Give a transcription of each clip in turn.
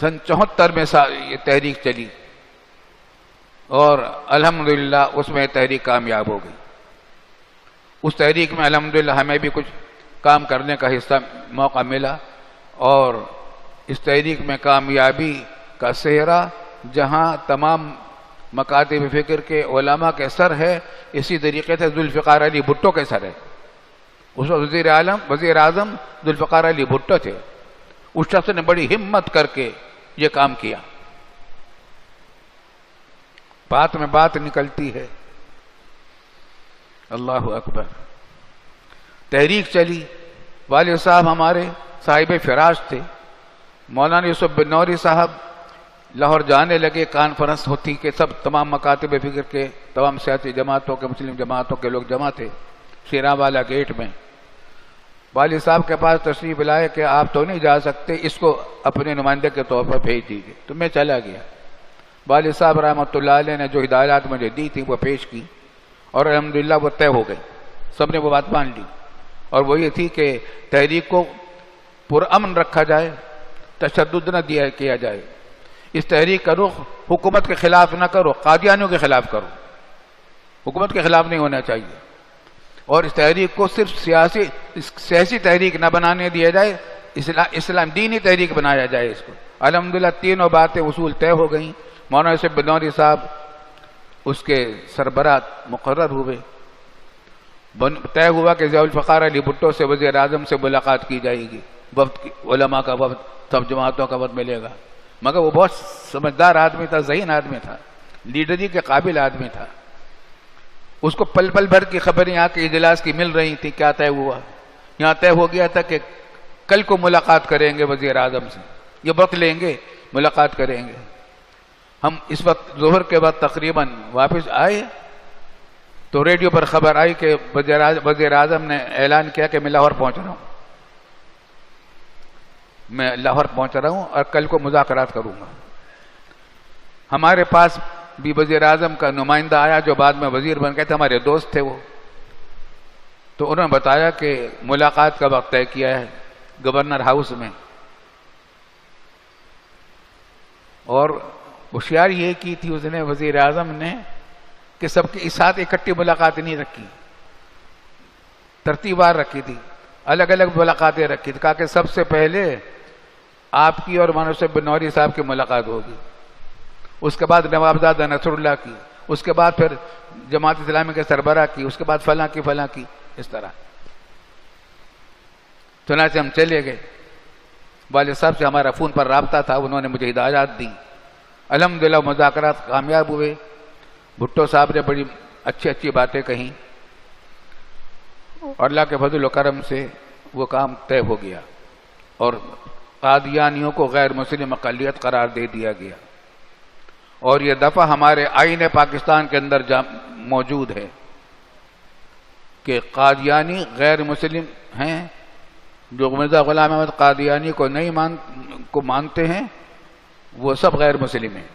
سن 74 میں یہ تحریک چلی اور الحمدللہ اس میں تحریک کامیاب ہو گئی. اس تحریک میں الحمدللہ ہمیں بھی کچھ کام کرنے کا حصہ موقع ملا، اور اس تحریک میں کامیابی کا صحرا جہاں تمام مکاتب فکر کے علماء کے سر ہے، اسی طریقے سے ذوالفقار علی بھٹو کے سر ہے. اس وقت وزیر اعظم ذوالفقار علی بھٹو تھے. اس شخص نے بڑی ہمت کر کے یہ کام کیا. بات میں بات نکلتی ہے. اللہ اکبر. تحریک چلی. والد صاحب ہمارے صاحب فراش تھے. مولانا یوسف بنوری صاحب لاہور جانے لگے. کانفرنس ہوتی کہ سب تمام مکاتب فکر کے تمام سیاسی جماعتوں کے مسلم جماعتوں کے لوگ جمع تھے شیراں والا گیٹ میں. والد صاحب کے پاس تشریف لائے کہ آپ تو نہیں جا سکتے، اس کو اپنے نمائندے کے طور پر بھیج دیجیے. تو میں چلا گیا. والد صاحب رحمۃ اللہ علیہ نے جو ہدایات مجھے دی تھی وہ پیش کی، اور الحمدللہ وہ طے ہو گئی. سب نے وہ بات مان لی، اور وہ یہ تھی کہ تحریک کو پرامن رکھا جائے، تشدد نہ کیا جائے. اس تحریک کا رخ حکومت کے خلاف نہ کرو، قادیانیوں کے خلاف کرو. حکومت کے خلاف نہیں ہونا چاہیے. اور اس تحریک کو صرف سیاسی تحریک نہ بنانے دیا جائے، اسلام دینی تحریک بنایا جائے اس کو. الحمدللہ تینوں باتیں اصول طے ہو گئیں. مولانا یوسف بنوری صاحب اس کے سربراہ مقرر ہوئے. طے ہوا کہ ضیاء الفقار علی بھٹو سے وزیر اعظم سے ملاقات کی جائے گی. وفد علماء کا وفد، سب جماعتوں کا وفد ملے گا. مگر وہ بہت سمجھدار آدمی تھا، ذہین آدمی تھا، لیڈری کے قابل آدمی تھا. اس کو پل پل بھر کی خبریں یہاں کے اجلاس کی مل رہی تھی. کیا طے ہوا؟ یہاں طے ہو گیا تھا کہ کل کو ملاقات کریں گے وزیر اعظم سے. یہ وقت لیں گے، ملاقات کریں گے. ہم اس وقت ظہر کے بعد تقریباً واپس آئے تو ریڈیو پر خبر آئی کہ وزیر اعظم نے اعلان کیا کہ میں لاہور پہنچ رہا ہوں اور کل کو مذاکرات کروں گا. ہمارے پاس بھی وزیر اعظم کا نمائندہ آیا جو بعد میں وزیر بن گئے تھے، ہمارے دوست تھے وہ. تو انہوں نے بتایا کہ ملاقات کا وقت طے کیا ہے گورنر ہاؤس میں. اور ہوشیاری یہ کی تھی اس نے وزیر اعظم نے کہ سب کے ساتھ اکٹھی ملاقات نہیں رکھی، ترتیب وار رکھی تھی، الگ الگ ملاقاتیں رکھی تھی. کہا کہ سب سے پہلے آپ کی اور مولانا یوسف بنوری صاحب کی ملاقات ہوگی، اس کے بعد نوابزادہ نصر اللہ کی، اس کے بعد پھر جماعت اسلامی کے سربراہ کی، اس کے بعد فلاں کی. اس طرح چنانچہ ہم چلے گئے. والد صاحب سے ہمارا فون پر رابطہ تھا، انہوں نے مجھے ہدایات دی. الحمدللہ مذاکرات کامیاب ہوئے. بھٹو صاحب نے بڑی اچھی باتیں کہیں، اور اللہ کے فضل و کرم سے وہ کام طے ہو گیا اور قادیانیوں کو غیر مسلم اقلیت قرار دے دیا گیا. اور یہ دفعہ ہمارے آئین پاکستان کے اندر موجود ہے کہ قادیانی غیر مسلم ہیں. جو مرزا غلام احمد قادیانی کو مانتے ہیں وہ سب غیر مسلم ہیں.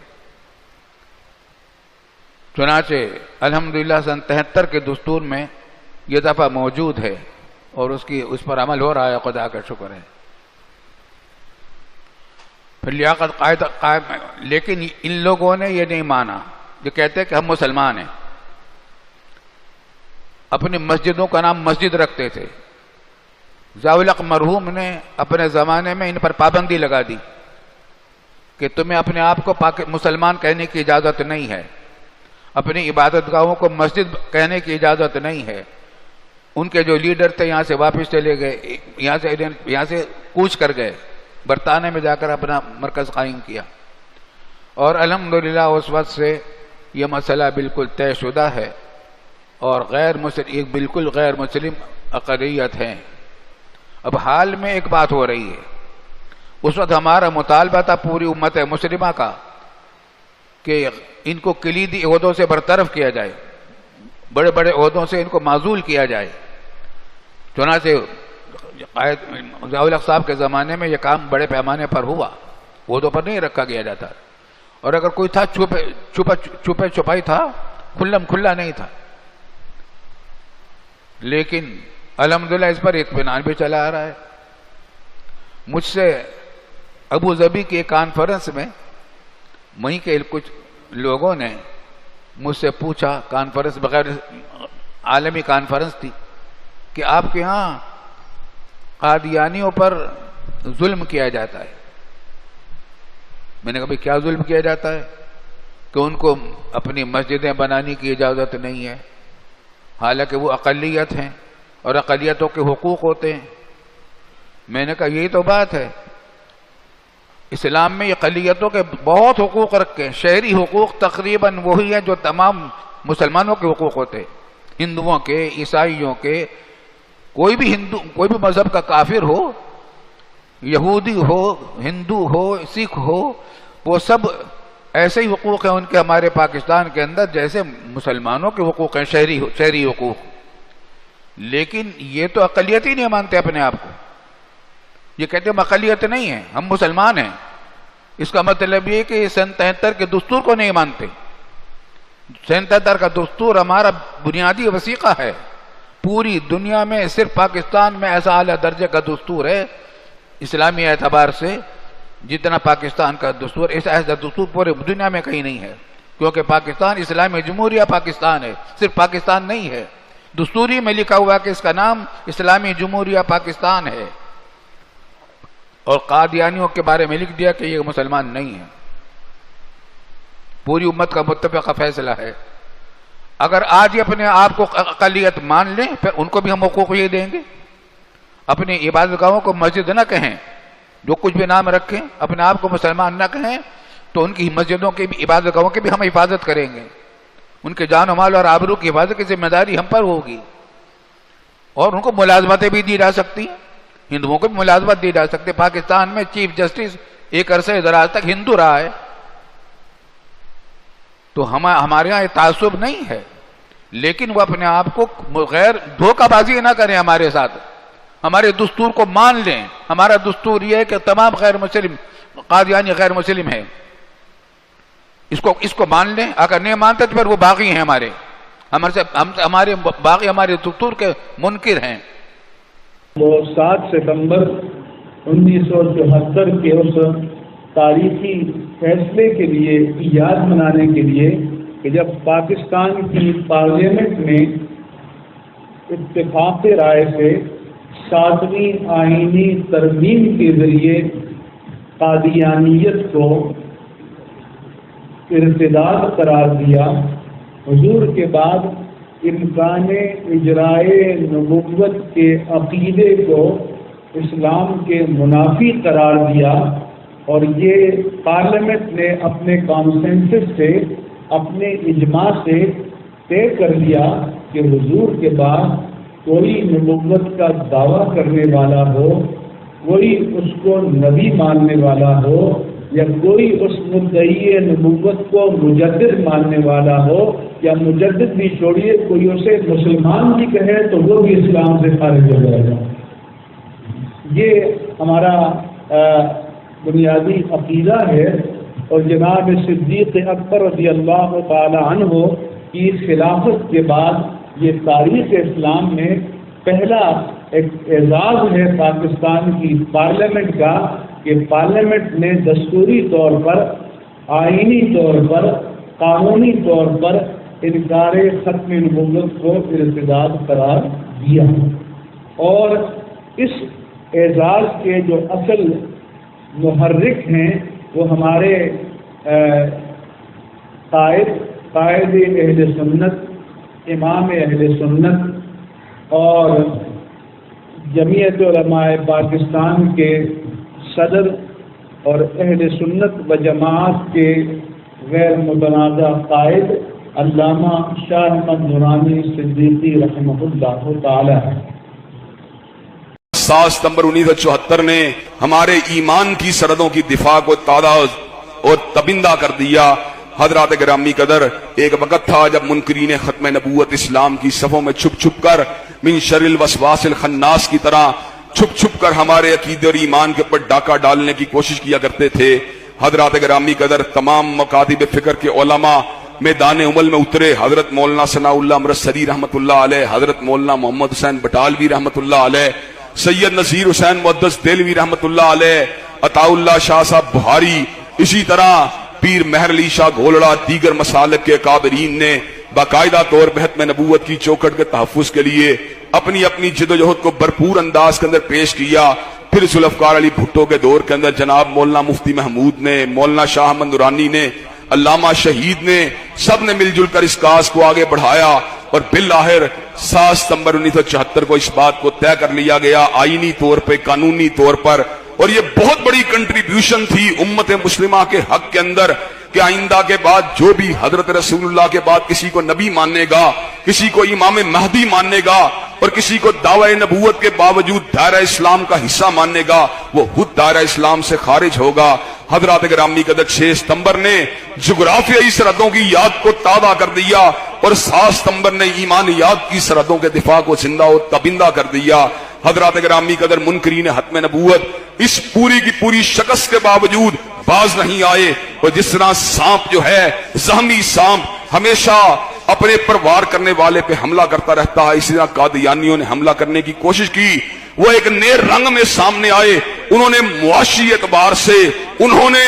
چنانچہ الحمدللہ سن 73 کے دستور میں یہ دفعہ موجود ہے اور اس پر عمل ہو رہا ہے. خدا کا شکر ہے. پھر لیاقت قائم. لیکن ان لوگوں نے یہ نہیں مانا، جو کہتے ہیں کہ ہم مسلمان ہیں. اپنی مسجدوں کا نام مسجد رکھتے تھے. ضیاء الحق مرحوم نے اپنے زمانے میں ان پر پابندی لگا دی کہ تمہیں اپنے آپ کو مسلمان کہنے کی اجازت نہیں ہے، اپنی عبادت گاہوں کو مسجد کہنے کی اجازت نہیں ہے. ان کے جو لیڈر تھے یہاں سے واپس چلے گئے، یہاں سے کوچ کر گئے، برطانیہ میں جا کر اپنا مرکز قائم کیا. اور الحمدللہ اس وقت سے یہ مسئلہ بالکل طے شدہ ہے اور ایک بالکل غیر مسلم اقلیت ہے. اب حال میں ایک بات ہو رہی ہے. اس وقت ہمارا مطالبہ تھا پوری امت مسلمہ کا کہ ان کو کلیدی عہدوں سے برطرف کیا جائے، بڑے بڑے عہدوں سے ان کو معزول کیا جائے. چنانچہ ضیاء الحق صاحب کے زمانے میں یہ کام بڑے پیمانے پر ہوا، عہدوں پر نہیں رکھا گیا جاتا. اور اگر کوئی تھا چھپے چھپائی تھا، کھلم کھلا نہیں تھا. لیکن الحمدللہ اس پر اطمینان بھی چلا آ رہا ہے. مجھ سے ابو ظبی کے کانفرنس میں وہیں کے کچھ لوگوں نے مجھ سے پوچھا، کانفرنس بغیر عالمی کانفرنس تھی، کہ آپ کے ہاں قادیانیوں پر ظلم کیا جاتا ہے۔ میں نے کہا بھئی کیا ظلم کیا جاتا ہے؟ کہ ان کو اپنی مسجدیں بنانے کی اجازت نہیں ہے، حالانکہ وہ اقلیت ہیں اور اقلیتوں کے حقوق ہوتے ہیں۔ میں نے کہا یہی تو بات ہے، اسلام میں اقلیتوں کے بہت حقوق رکھے ہیں، شہری حقوق تقریباً وہی ہیں جو تمام مسلمانوں کے حقوق ہوتے ہیں، ہندوؤں کے، عیسائیوں کے، کوئی بھی مذہب کا کافر ہو، یہودی ہو، ہندو ہو، سکھ ہو، وہ سب ایسے ہی حقوق ہیں ان کے ہمارے پاکستان کے اندر جیسے مسلمانوں کے حقوق ہیں، شہری حقوق۔ لیکن یہ تو اقلیت ہی نہیں مانتے اپنے آپ کو، یہ کہتے ہم اقلیت نہیں ہیں، ہم مسلمان ہیں۔ اس کا مطلب یہ کہ 77 کے دستور کو نہیں مانتے۔ 77 کا دستور ہمارا بنیادی وثیقہ ہے، پوری دنیا میں صرف پاکستان میں ایسا اعلیٰ درجے کا دستور ہے اسلامی اعتبار سے جتنا پاکستان کا دستور، ایسا دستور پورے دنیا میں کہیں نہیں ہے، کیونکہ پاکستان اسلامی جمہوریہ پاکستان ہے، صرف پاکستان نہیں ہے، دستوری میں لکھا ہوا کہ اس کا نام اسلامی جمہوریہ پاکستان ہے، اور قادیانیوں کے بارے میں لکھ دیا کہ یہ مسلمان نہیں ہے۔ پوری امت کا متفقہ فیصلہ ہے۔ اگر آج ہی اپنے آپ کو اقلیت مان لیں پھر ان کو بھی ہم حقوق یہ دیں گے۔ اپنی عبادت گاہوں کو مسجد نہ کہیں، جو کچھ بھی نام رکھیں، اپنے آپ کو مسلمان نہ کہیں، تو ان کی مسجدوں کی بھی، عبادت گاہوں کی بھی ہم حفاظت کریں گے، ان کے جان و مال اور آبرو کی حفاظت کی ذمہ داری ہم پر ہوگی، اور ان کو ملازمتیں بھی دی جا سکتی ہیں، ہندوؤں کو بھی ملازمت دی جا سکتی ہے۔ پاکستان میں چیف جسٹس ایک عرصے دراز تک ہندو رہا ہے، تو ہمارے ہاں یہ تعصب نہیں ہے، لیکن وہ اپنے آپ کو غیر دھوکہ بازی نہ کریں ہمارے ساتھ، ہمارے دستور کو مان لیں۔ ہمارا دستور یہ ہے کہ تمام غیر مسلم، قادیانی غیر مسلم ہیں، اس کو مان لیں۔ اگر نہیں مانتے تو پھر وہ باغی ہیں، ہمارے باغی ہمارے دستور کے منکر ہیں۔ وہ 7 ستمبر 1974 کے اس تاریخی فیصلے کے لیے یاد منانے کے لیے کہ جب پاکستان کی پارلیمنٹ میں اتفاق رائے سے 7ویں آئینی ترمیم کے ذریعے قادیانیت کو ارتداد قرار دیا، حضور کے بعد امکان اجرائے نبوت کے عقیدے کو اسلام کے منافی قرار دیا، اور یہ پارلیمنٹ نے اپنے کانسنسس سے، اپنے اجماع سے طے کر لیا کہ حضور کے بعد کوئی نبوت کا دعویٰ کرنے والا ہو، کوئی اس کو نبی ماننے والا ہو، یا کوئی اس مدعی نبوت کو مجدد ماننے والا ہو، یا مجدد بھی چھوڑیے کوئی اسے مسلمان بھی کہے تو وہ بھی اسلام سے خارج ہو جائے گا۔ یہ ہمارا بنیادی عقیدہ ہے، اور جناب صدیق اکبر رضی اللہ تعالی عنہ کی خلافت کے بعد یہ تاریخ اسلام میں پہلا ایک اعزاز ہے پاکستان کی پارلیمنٹ کا کہ پارلیمنٹ نے دستوری طور پر، آئینی طور پر، قانونی طور پر انکار ختم نبوت کو ارتداد قرار دیا، اور اس اعزاز کے جو اصل محرک ہیں وہ ہمارے قائد اہل سنت، امام اہل سنت اور جمعیت علماء پاکستان کے صدر اور اہل سنت و جماعت کے غیر متنازع قائد علامہ شاہ احمد نورانی صدیقی رحمہ اللہ تعالی ہے۔ 7 ستمبر 1974 نے ہمارے ایمان کی سرحدوں کی دفاع کو تازہ اور تبندہ کر دیا۔ حضرات گرامی قدر، ایک وقت تھا جب منکرین ختم نبوت اسلام کی صفوں میں چھپ چھپ کر من شر الوسواس الخناس کی طرح چھپ چھپ کر ہمارے عقیدے اور ایمان کے اوپر ڈاکہ ڈالنے کی کوشش کیا کرتے تھے۔ حضرات گرامی قدر، تمام مکاتب فکر کے علماء میدان عمل میں اترے۔ حضرت مولانا ثناء اللہ امرتسری رحمۃ اللہ علیہ، حضرت مولانا محمد حسین بٹالوی رحمۃ اللہ علیہ، سید نذیر حسین محدث دہلوی رحمۃ اللہ علیہ، عطاءاللہ شاہ صاحب بہاری، اسی طرح پیر مہر علی شاہ گھولڑا، دیگر مسالک کے اکابرین نے باقاعدہ طور پہ ختم نبوت کی چوکھٹ کے تحفظ کے لیے اپنی اپنی جدوجہد کو بھرپور انداز کے اندر پیش کیا۔ پھر ذوالفقار علی بھٹو کے دور کے اندر جناب مولانا مفتی محمود نے، مولانا شاہ احمد نورانی نے، علامہ شہید نے، سب نے مل جل کر اس کاز کو آگے بڑھایا، اور بالآخر 7 ستمبر 1974 کو اس بات کو طے کر لیا گیا آئینی طور پہ، قانونی طور پر، اور یہ بہت بڑی کنٹریبیوشن تھی امت مسلمہ کے حق کے اندر کہ آئندہ کے بعد جو بھی حضرت رسول اللہ کے بعد کسی کو نبی ماننے گا، کسی کو امام مہدی ماننے گا، اور کسی کو دعوی نبوت کے باوجود دائرہ اسلام کا حصہ ماننے گا، وہ خود دائرہ اسلام سے خارج ہوگا۔ حضرات گرامی قدر 6 ستمبر نے جغرافیائی سرحدوں کی یاد کو تازہ کر دیا، اور 7 ستمبر نے ایمانیات کی سرحدوں کے دفاع کو زندہ و تابندہ کر دیا۔ حضرات گرامی قدر منکرین ختم نبوت اس پوری کی پوری شکست کے باوجود باز نہیں آئے، اور جس طرح سانپ جو ہے، زخمی سانپ ہمیشہ اپنے پر وار کرنے والے پہ حملہ کرتا رہتا ہے، اسی طرح قادیانیوں نے حملہ کرنے کی کوشش کی، وہ ایک نئے رنگ میں سامنے آئے۔ انہوں نے معاشی اعتبار سے، انہوں نے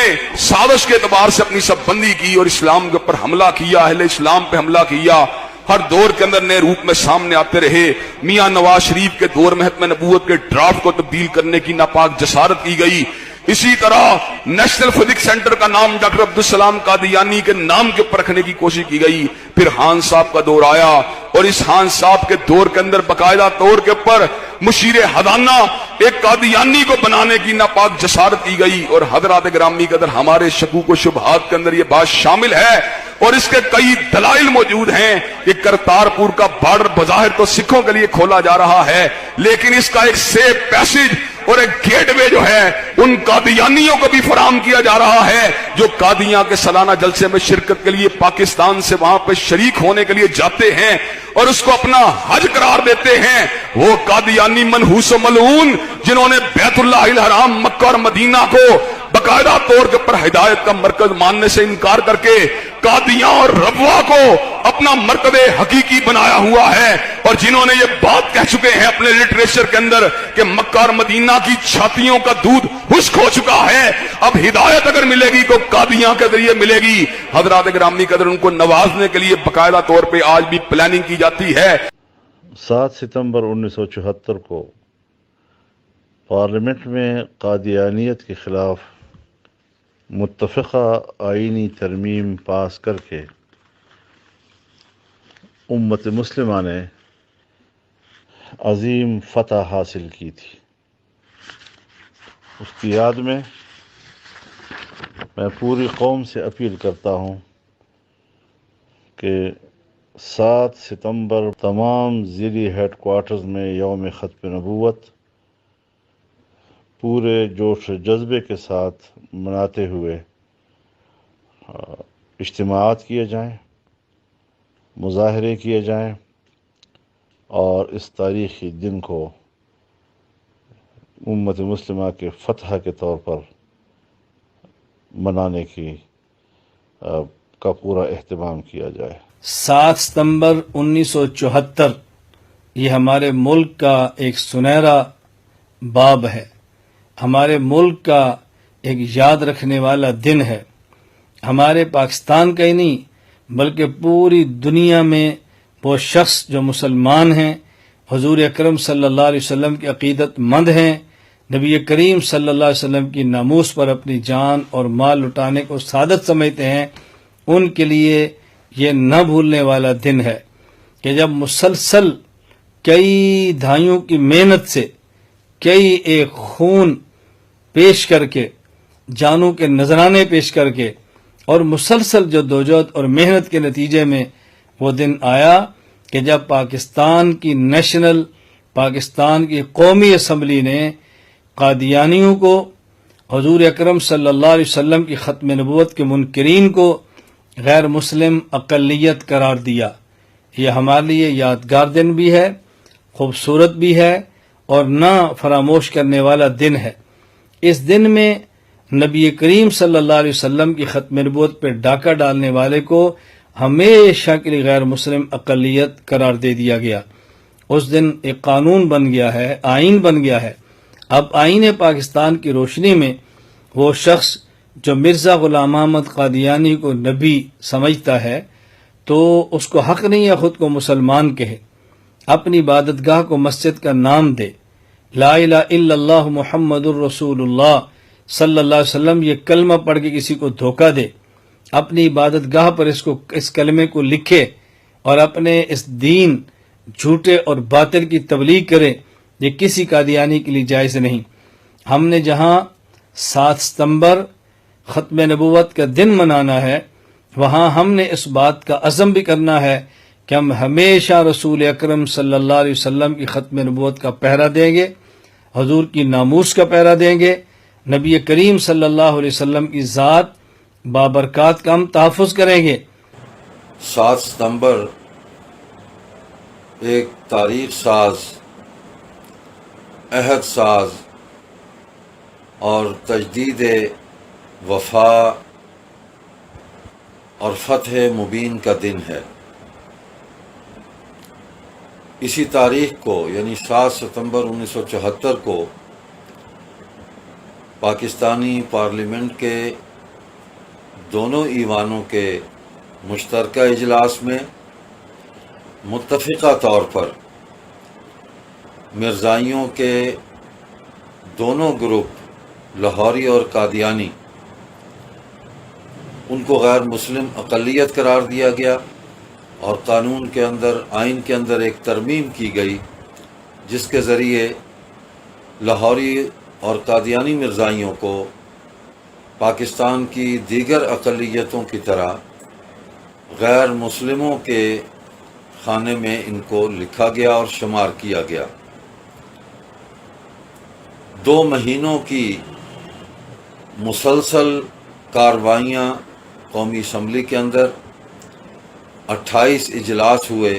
سازش کے اعتبار سے اپنی سب بندی کی اور اسلام کے اوپر حملہ کیا، اہل اسلام پہ حملہ کیا۔ ہر دور کے اندر نئے روپ میں سامنے آتے رہے۔ میاں نواز شریف کے دور میں ختم نبوت کے ڈرافٹ کو تبدیل کرنے کی ناپاک جسارت کی گئی۔ اسی طرح نیشنل فزکس سینٹر کا نام ڈاکٹر عبدالسلام قادیانی کے نام کے اوپر رکھنے کی کوشش کی گئی۔ پھر خان صاحب کا دور آیا، اور اس خان صاحب کے دور کے اندر باقاعدہ طور کے اوپر مشیر حدانہ ایک قادیانی کو بنانے کی ناپاک جسارت کی گئی۔ اور حضرات گرامی قدر ہمارے شکوک و شبہات کے اندر یہ بات شامل ہے، اور اس کے کئی دلائل موجود ہیں کہ کرتارپور کا بارڈر بظاہر تو سکھوں کے لیے کھولا جا رہا ہے، لیکن اس کا ایک سیف پیسج اور ایک گیٹ وے جو ہے ان قادیانیوں کو بھی فراہم کیا جا رہا ہے جو قادیاں کے سالانہ جلسے میں شرکت کے لیے پاکستان سے وہاں پہ شریک ہونے کے لیے جاتے ہیں اور اس کو اپنا حج قرار دیتے ہیں۔ وہ قادیانی منحوس و ملعون جنہوں نے بیت اللہ الحرام مکہ اور مدینہ کو باقاعدہ طور کے پر ہدایت کا مرکز ماننے سے انکار کر کے قادیاں اور ربوہ کو اپنا مرکز حقیقی بنایا ہوا ہے، اور جنہوں نے یہ بات کہہ چکے ہیں اپنے لٹریچر کے اندر کہ مکہ اور مدینہ کی چھاتیوں کا دودھ خشک ہو چکا ہے، اب ہدایت اگر ملے گی تو قادیاں کے ذریعے ملے گی۔ حضرات گرامی قدر ان کو نوازنے کے لیے باقاعدہ طور پہ آج بھی پلاننگ کی جاتی ہے۔ 7 ستمبر 1974 کو پارلیمنٹ میں قادیانیت کے خلاف متفقہ آئینی ترمیم پاس کر کے امت مسلمہ نے عظیم فتح حاصل کی تھی۔ اس کی یاد میں پوری قوم سے اپیل کرتا ہوں کہ 7 ستمبر تمام ضلعی ہیڈ کوارٹرز میں یوم ختم نبوت پورے جوش و جذبے کے ساتھ مناتے ہوئے اجتماعات کیے جائیں، مظاہرے کیے جائیں، اور اس تاریخی دن کو امت مسلمہ کے فتح کے طور پر منانے کا پورا اہتمام کیا جائے۔ 7 ستمبر 1974 یہ ہمارے ملک کا ایک سنہرا باب ہے، ہمارے ملک کا ایک یاد رکھنے والا دن ہے۔ ہمارے پاکستان کا ہی نہیں بلکہ پوری دنیا میں وہ شخص جو مسلمان ہیں، حضور اکرم صلی اللہ علیہ وسلم کے عقیدت مند ہیں، نبی کریم صلی اللہ علیہ وسلم کی ناموس پر اپنی جان اور مال لٹانے کو سعادت سمجھتے ہیں، ان کے لیے یہ نہ بھولنے والا دن ہے کہ جب مسلسل کئی دہائیوں کی محنت سے، کئی ایک خون پیش کر کے، جانوں کے نذرانے پیش کر کے، اور مسلسل جدوجہد اور محنت کے نتیجے میں وہ دن آیا کہ جب پاکستان کی قومی اسمبلی نے قادیانیوں کو، حضور اکرم صلی اللہ علیہ وسلم کی ختم نبوت کے منکرین کو غیر مسلم اقلیت قرار دیا۔ یہ ہمارے لیے یادگار دن بھی ہے، خوبصورت بھی ہے، اور نہ فراموش کرنے والا دن ہے۔ اس دن میں نبی کریم صلی اللہ علیہ وسلم کی ختم نبوت پہ ڈاکہ ڈالنے والے کو ہمیشہ کے لیے غیر مسلم اقلیت قرار دے دیا گیا۔ اس دن ایک قانون بن گیا ہے، آئین بن گیا ہے۔ اب آئین پاکستان کی روشنی میں وہ شخص جو مرزا غلام احمد قادیانی کو نبی سمجھتا ہے تو اس کو حق نہیں ہے خود کو مسلمان کہے، اپنی عبادت گاہ کو مسجد کا نام دے، لا الہ الا اللہ محمد الرسول اللہ صلی اللہ علیہ وسلم یہ کلمہ پڑھ کے کسی کو دھوکہ دے، اپنی عبادت گاہ پر اس کلمے کو لکھے اور اپنے اس دین جھوٹے اور باطل کی تبلیغ کرے، یہ کسی قادیانی کے لیے جائز نہیں۔ ہم نے جہاں 7 ستمبر ختم نبوت کا دن منانا ہے، وہاں ہم نے اس بات کا عزم بھی کرنا ہے کہ ہم ہمیشہ رسول اکرم صلی اللہ علیہ وسلم کی ختم نبوت کا پہرا دیں گے، حضور کی ناموس کا پہرا دیں گے، نبی کریم صلی اللہ علیہ وسلم کی ذات بابرکات کا ہم تحفظ کریں گے۔ 7 ستمبر ایک تاریخ ساز، عہد ساز اور تجدید وفا اور فتح مبین کا دن ہے۔ اسی تاریخ کو یعنی 7 ستمبر 1974 کو پاکستانی پارلیمنٹ کے دونوں ایوانوں کے مشترکہ اجلاس میں متفقہ طور پر مرزائیوں کے دونوں گروپ لاہوری اور قادیانی ان کو غیر مسلم اقلیت قرار دیا گیا اور قانون کے اندر، آئین کے اندر ایک ترمیم کی گئی جس کے ذریعے لاہوری اور قادیانی مرزائیوں کو پاکستان کی دیگر اقلیتوں کی طرح غیر مسلموں کے خانے میں ان کو لکھا گیا اور شمار کیا گیا۔ 2 مہینوں کی مسلسل کارروائیاں قومی اسمبلی کے اندر 28 اجلاس ہوئے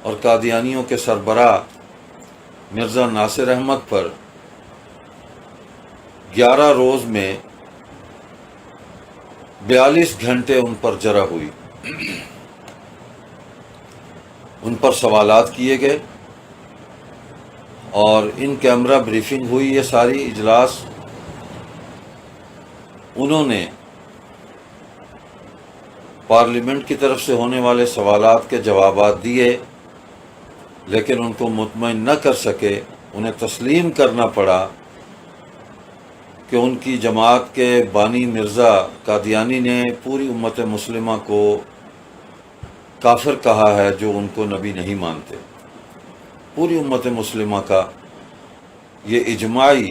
اور قادیانیوں کے سربراہ مرزا ناصر احمد پر 11 روز میں 42 گھنٹے ان پر جرح ہوئی، ان پر سوالات کیے گئے اور ان کیمرہ بریفنگ ہوئی۔ یہ ساری اجلاس انہوں نے پارلیمنٹ کی طرف سے ہونے والے سوالات کے جوابات دیے، لیکن ان کو مطمئن نہ کر سکے۔ انہیں تسلیم کرنا پڑا کہ ان کی جماعت کے بانی مرزا قادیانی نے پوری امت مسلمہ کو کافر کہا ہے جو ان کو نبی نہیں مانتے۔ پوری امت مسلمہ کا یہ اجماعی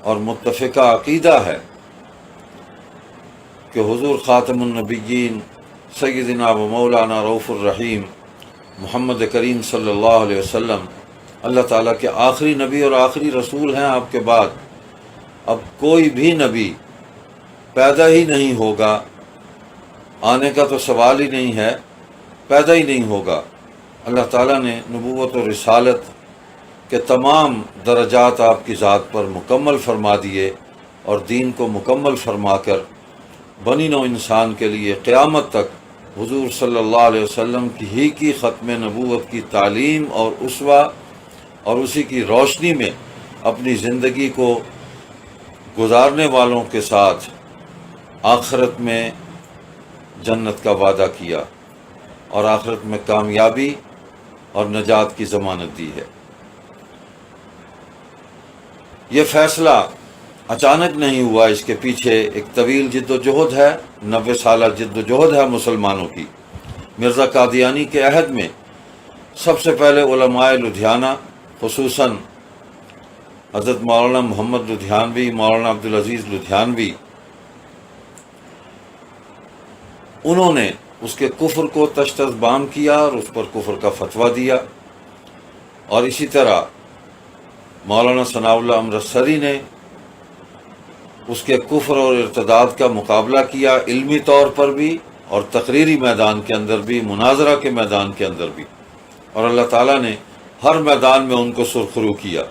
اور متفقہ عقیدہ ہے کہ حضور خاتم النبیین سیدنا و مولانا رؤوف الرحیم محمد کریم صلی اللہ علیہ وسلم اللہ تعالیٰ کے آخری نبی اور آخری رسول ہیں۔ آپ کے بعد اب کوئی بھی نبی پیدا ہی نہیں ہوگا، آنے کا تو سوال ہی نہیں ہے، پیدا ہی نہیں ہوگا۔ اللہ تعالیٰ نے نبوت و رسالت کے تمام درجات آپ کی ذات پر مکمل فرما دیے اور دین کو مکمل فرما کر بنی نوع انسان کے لیے قیامت تک حضور صلی اللہ علیہ وسلم کی ختم نبوت کی تعلیم اور اسوہ اور اسی کی روشنی میں اپنی زندگی کو گزارنے والوں کے ساتھ آخرت میں جنت کا وعدہ کیا اور آخرت میں کامیابی اور نجات کی ضمانت دی ہے۔ یہ فیصلہ اچانک نہیں ہوا، اس کے پیچھے ایک طویل جد و جہد ہے، 90 سالہ جد و جہد ہے مسلمانوں کی۔ مرزا قادیانی کے عہد میں سب سے پہلے علماء لدھیانہ، خصوصاً حضرت مولانا محمد لدھیانوی، مولانا عبدالعزیز لدھیانوی، انہوں نے اس کے کفر کو تشت بام کیا اور اس پر کفر کا فتویٰ دیا، اور اسی طرح مولانا ثناء اللہ امرتسری نے اس کے کفر اور ارتداد کا مقابلہ کیا، علمی طور پر بھی اور تقریری میدان کے اندر بھی، مناظرہ کے میدان کے اندر بھی، اور اللہ تعالیٰ نے ہر میدان میں ان کو سرخرو کیا۔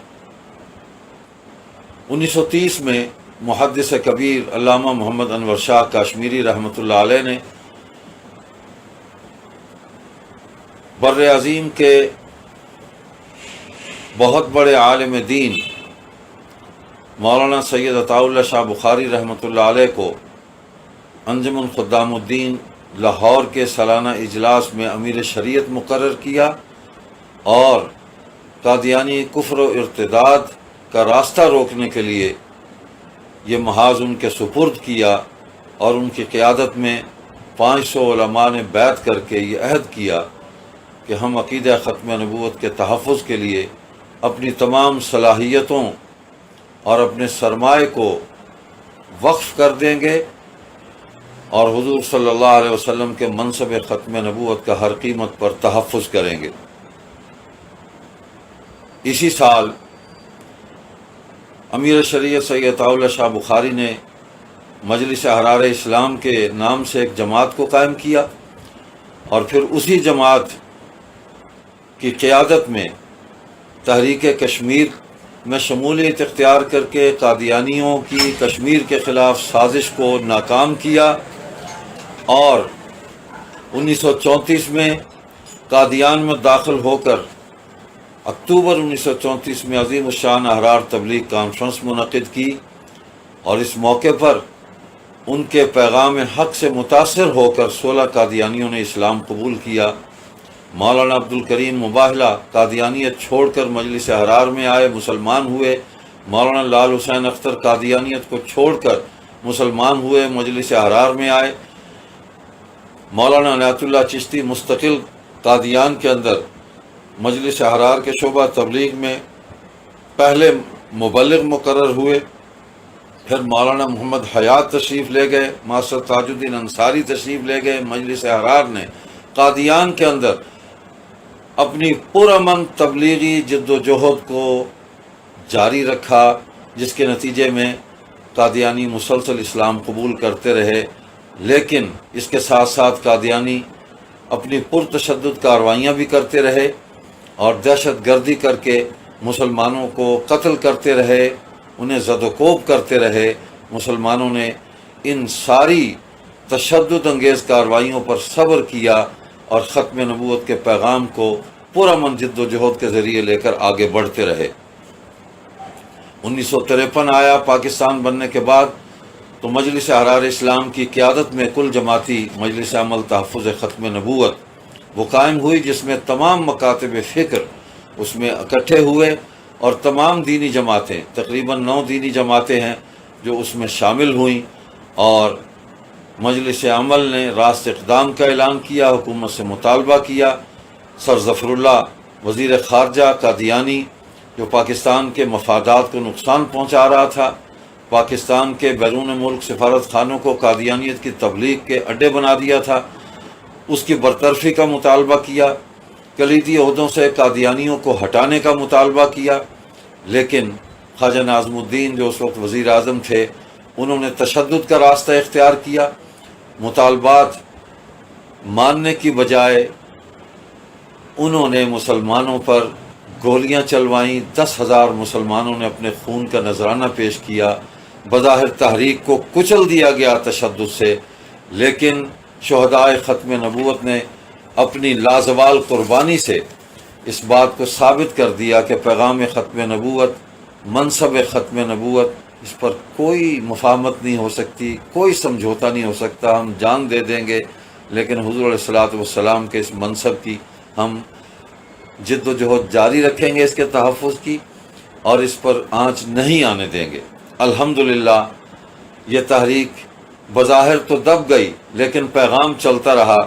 1930 میں محدث کبیر علامہ محمد انور شاہ کاشمیری رحمۃ اللہ علیہ نے بر عظیم کے بہت بڑے عالم دین مولانا سید عطاءاللہ شاہ بخاری رحمۃ اللہ علیہ کو انجمن خدام الدین لاہور کے سالانہ اجلاس میں امیر شریعت مقرر کیا اور قادیانی کفر و ارتداد کا راستہ روکنے کے لیے یہ محاذ ان کے سپرد کیا، اور ان کی قیادت میں 500 علماء نے بیعت کر کے یہ عہد کیا کہ ہم عقیدہ ختم نبوت کے تحفظ کے لیے اپنی تمام صلاحیتوں اور اپنے سرمایہ کو وقف کر دیں گے اور حضور صلی اللہ علیہ وسلم کے منصب ختم نبوت کا ہر قیمت پر تحفظ کریں گے۔ اسی سال امیر شریعت سید عطاءاللہ شاہ بخاری نے مجلس احرار اسلام کے نام سے ایک جماعت کو قائم کیا، اور پھر اسی جماعت کی قیادت میں تحریک کشمیر میں شمولیت اختیار کر کے قادیانیوں کی کشمیر کے خلاف سازش کو ناکام کیا، اور 1934 میں قادیان میں داخل ہو کر اکتوبر 1934 میں عظیم الشان احرار تبلیغ کانفرنس منعقد کی، اور اس موقع پر ان کے پیغام حق سے متاثر ہو کر 16 قادیانیوں نے اسلام قبول کیا۔ مولانا عبدالکریم مباہلہ قادیانیت چھوڑ کر مجلس احرار میں آئے، مسلمان ہوئے۔ مولانا لال حسین اختر قادیانیت کو چھوڑ کر مسلمان ہوئے، مجلس احرار میں آئے۔ مولانا عنایت اللہ چشتی مستقل قادیان کے اندر مجلس احرار کے شعبہ تبلیغ میں پہلے مبلغ مقرر ہوئے۔ پھر مولانا محمد حیات تشریف لے گئے، ماسٹر تاج الدین انصاری تشریف لے گئے۔ مجلس احرار نے قادیان کے اندر اپنی پرامن تبلیغی جد و جہد کو جاری رکھا، جس کے نتیجے میں قادیانی مسلسل اسلام قبول کرتے رہے، لیکن اس کے ساتھ ساتھ قادیانی اپنی پرتشدد کارروائیاں بھی کرتے رہے اور دہشت گردی کر کے مسلمانوں کو قتل کرتے رہے، انہیں زد و کوب کرتے رہے۔ مسلمانوں نے ان ساری تشدد انگیز کارروائیوں پر صبر کیا اور ختم نبوت کے پیغام کو پرامن جد و جہد کے ذریعے لے کر آگے بڑھتے رہے۔ 1953 آیا پاکستان بننے کے بعد تو مجلس احرار اسلام کی قیادت میں کل جماعتی مجلس عمل تحفظ ختم نبوت وہ قائم ہوئی، جس میں تمام مکاتب فکر اس میں اکٹھے ہوئے، اور تمام دینی جماعتیں، تقریباً 9 دینی جماعتیں ہیں جو اس میں شامل ہوئیں، اور مجلس عمل نے راست اقدام کا اعلان کیا، حکومت سے مطالبہ کیا۔ سر ظفر اللہ وزیر خارجہ قادیانی، جو پاکستان کے مفادات کو نقصان پہنچا رہا تھا، پاکستان کے بیرون ملک سفارت خانوں کو قادیانیت کی تبلیغ کے اڈے بنا دیا تھا، اس کی برطرفی کا مطالبہ کیا، کلیدی عہدوں سے قادیانیوں کو ہٹانے کا مطالبہ کیا، لیکن خواجہ ناظم الدین جو اس وقت وزیر اعظم تھے، انہوں نے تشدد کا راستہ اختیار کیا۔ مطالبات ماننے کی بجائے انہوں نے مسلمانوں پر گولیاں چلوائیں، 10,000 مسلمانوں نے اپنے خون کا نذرانہ پیش کیا۔ بظاہر تحریک کو کچل دیا گیا تشدد سے، لیکن شہدائے ختم نبوت نے اپنی لازوال قربانی سے اس بات کو ثابت کر دیا کہ پیغام ختم نبوت، منصب ختم نبوت، اس پر کوئی مفاہمت نہیں ہو سکتی، کوئی سمجھوتا نہیں ہو سکتا، ہم جان دے دیں گے، لیکن حضور علیہ الصلوۃ والسلام کے اس منصب کی ہم جد و جہد جاری رکھیں گے، اس کے تحفظ کی، اور اس پر آنچ نہیں آنے دیں گے۔ الحمدللہ یہ تحریک بظاہر تو دب گئی، لیکن پیغام چلتا رہا،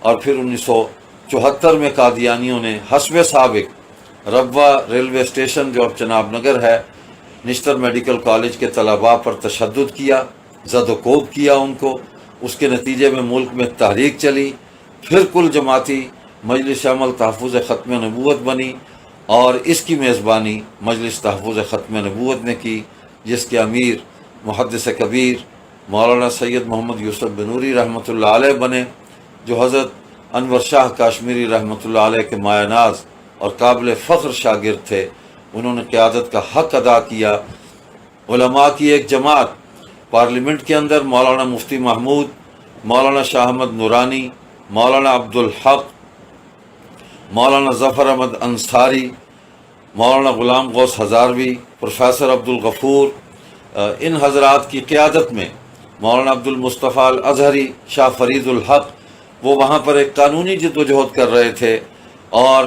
اور پھر 1974 میں قادیانیوں نے حسب سابق ربوہ ریلوے اسٹیشن جو اب چناب نگر ہے، نشتر میڈیکل کالج کے طلباء پر تشدد کیا، زد و کوب کیا ان کو۔ اس کے نتیجے میں ملک میں تحریک چلی، پھر کل جماعتی مجلس عمل تحفظ ختم نبوت بنی، اور اس کی میزبانی مجلس تحفظ ختم نبوت نے کی، جس کے امیر محدث کبیر مولانا سید محمد یوسف بنوری رحمۃ اللہ علیہ بنے، جو حضرت انور شاہ کاشمیری رحمۃ اللہ علیہ کے مایہ ناز اور قابل فخر شاگرد تھے۔ انہوں نے قیادت کا حق ادا کیا۔ علماء کی ایک جماعت پارلیمنٹ کے اندر مولانا مفتی محمود، مولانا شاہ احمد نورانی، مولانا عبدالحق، مولانا ظفر احمد انصاری، مولانا غلام غوث ہزاروی، پروفیسر عبدالغفور، ان حضرات کی قیادت میں مولانا عبدالمصطفیٰ الازہری، شاہ فرید الحق، وہ وہاں پر ایک قانونی جد و جہد کر رہے تھے، اور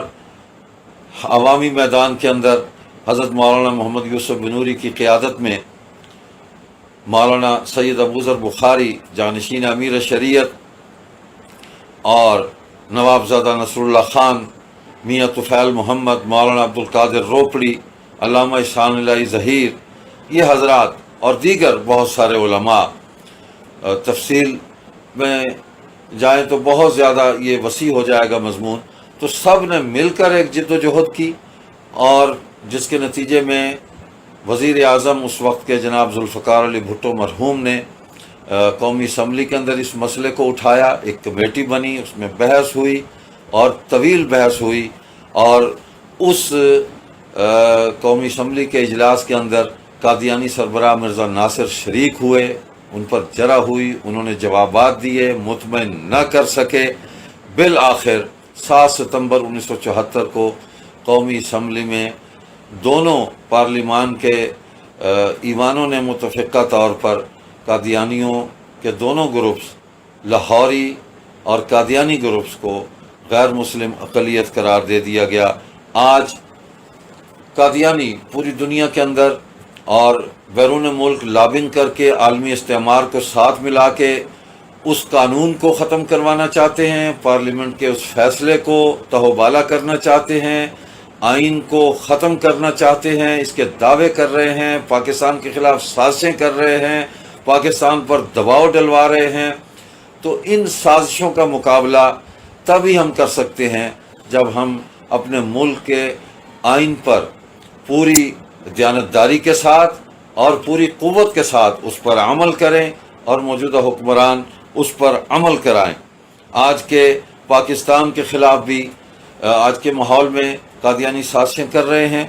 عوامی میدان کے اندر حضرت مولانا محمد یوسف بنوری کی قیادت میں مولانا سید ابو ذر بخاری جانشین امیر شریعت اور نوابزادہ نصر اللہ خان، میاں طفیل محمد، مولانا عبدالقادر روپڑی، علامہ احسان اللہ ظہیر، یہ حضرات اور دیگر بہت سارے علماء، تفصیل میں جائیں تو بہت زیادہ یہ وسیع ہو جائے گا مضمون، تو سب نے مل کر ایک جد و جہد کی، اور جس کے نتیجے میں وزیر اعظم اس وقت کے جناب ذوالفقار علی بھٹو مرحوم نے قومی اسمبلی کے اندر اس مسئلے کو اٹھایا، ایک کمیٹی بنی، اس میں بحث ہوئی اور طویل بحث ہوئی، اور اس قومی اسمبلی کے اجلاس کے اندر قادیانی سربراہ مرزا ناصر شریک ہوئے، ان پر جرح ہوئی، انہوں نے جوابات دیے، مطمئن نہ کر سکے، بالآخر 7 ستمبر 1974 کو قومی اسمبلی میں دونوں پارلیمان کے ایوانوں نے متفقہ طور پر قادیانیوں کے دونوں گروپس، لاہوری اور قادیانی گروپس کو غیر مسلم اقلیت قرار دے دیا گیا۔ آج قادیانی پوری دنیا کے اندر اور بیرون ملک لابنگ کر کے عالمی استعمار کو ساتھ ملا کے اس قانون کو ختم کروانا چاہتے ہیں، پارلیمنٹ کے اس فیصلے کو تہوبالا کرنا چاہتے ہیں، آئین کو ختم کرنا چاہتے ہیں، اس کے دعوے کر رہے ہیں، پاکستان کے خلاف سازشیں کر رہے ہیں، پاکستان پر دباؤ ڈلوا رہے ہیں۔ تو ان سازشوں کا مقابلہ تبھی ہم کر سکتے ہیں جب ہم اپنے ملک کے آئین پر پوری دیانتداری کے ساتھ اور پوری قوت کے ساتھ اس پر عمل کریں اور موجودہ حکمران اس پر عمل کرائیں۔ آج کے پاکستان کے خلاف بھی آج کے ماحول میں قادیانی سازشیں کر رہے ہیں،